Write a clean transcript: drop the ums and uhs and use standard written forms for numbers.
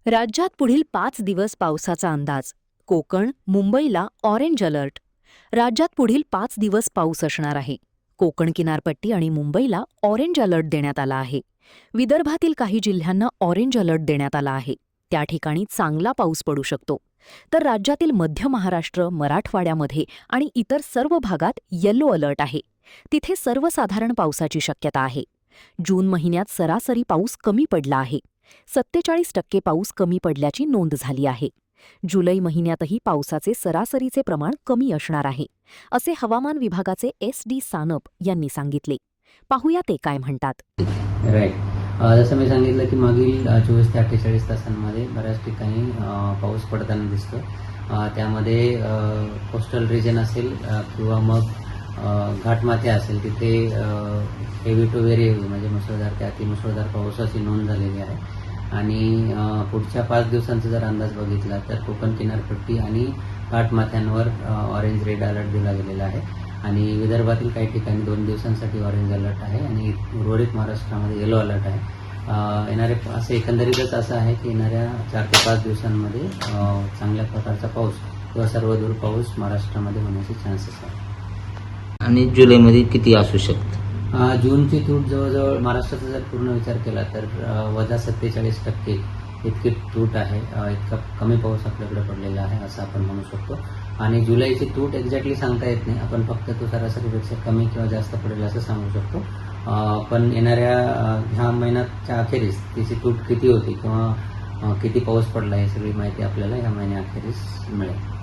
राज्यात पुढील 5 दिवस पावसाचा अंदाज. कोकण, मुंबईला ऑरेंज अलर्ट. राज्यात पुढील 5 दिवस पाऊस असणार आहे. कोकण किनारपट्टी आणि मुंबईला ऑरेंज अलर्ट देण्यात आला आहे. विदर्भातील काही जिल्ह्यांना ऑरेंज अलर्ट देण्यात आला आहे. त्या ठिकाणी चांगला पाऊस पडू शकतो. तर राज्यातील मध्य महाराष्ट्र, मराठवाड्यामध्ये आणि इतर सर्व भागात येलो अलर्ट आहे. तिथे सर्वसाधारण पावसाची शक्यता आहे. जून महिन्यात सरासरी पाऊस कमी पडला आहे. 47% पाऊस कमी पडल्याची नोंद झाली आहे. जुलै महिन्यातही पावसाचे सरासरीचे प्रमाण कमी असणार आहे, असे हवामान विभागाचे SD सानप यांनी सांगितले. पाहूया ते काय म्हणतात. राईट. जसं मी सांगितलं की मागील 24 ते 48 तासांमध्ये बऱ्याच ठिकाणी पाऊस पडताना दिसतो. त्यामध्ये कोस्टल रिजन असेल किंवा मग घाटमाथे असेल तिथे हेवी टू व्हेरी हेवी म्हणजे मुसळधार ते अतिमुसळधार पावसाची नोंद झालेली आहे. आणि पुढच्या 5 दिवसांचा जर अंदाज बघितला तर कोकण किनारपट्टी आणि घाटमाथ्यांवर ऑरेंज रेड अलर्ट दिला गेलेला आहे. आणि विदर्भातील काही ठिकाणी 2 दिवसांसाठी ऑरेंज अलर्ट आहे आणि उर्वरित महाराष्ट्रामध्ये येलो अलर्ट आहे. येणारे असे एकंदरीतच असं आहे की येणाऱ्या 4 ते 5 दिवसांमध्ये चांगल्या प्रकारचा पाऊस किंवा सर्वदूर पाऊस महाराष्ट्रामध्ये होण्याचे चान्सेस आहे. आणि जुलैमध्ये किती असू शकतं? जूनची तूट जवळजवळ महाराष्ट्राचा जर पूर्ण विचार केला तर वजा 47% इतकी तूट आहे. इतका कमी पाऊस आपल्याकडे पडलेला आहे असं आपण म्हणू शकतो. आणि जुलैची तूट एक्झॅक्टली सांगता येत नाही. आपण फक्त तो सरासरीपेक्षा कमी किंवा जास्त पडेल असं सांगू शकतो. पण येणाऱ्या ह्या महिन्याच्या अखेरीस तिची तूट किती होती किंवा किती पाऊस पडला ही सगळी माहिती आपल्याला ह्या महिन्याअखेरीस मिळेल.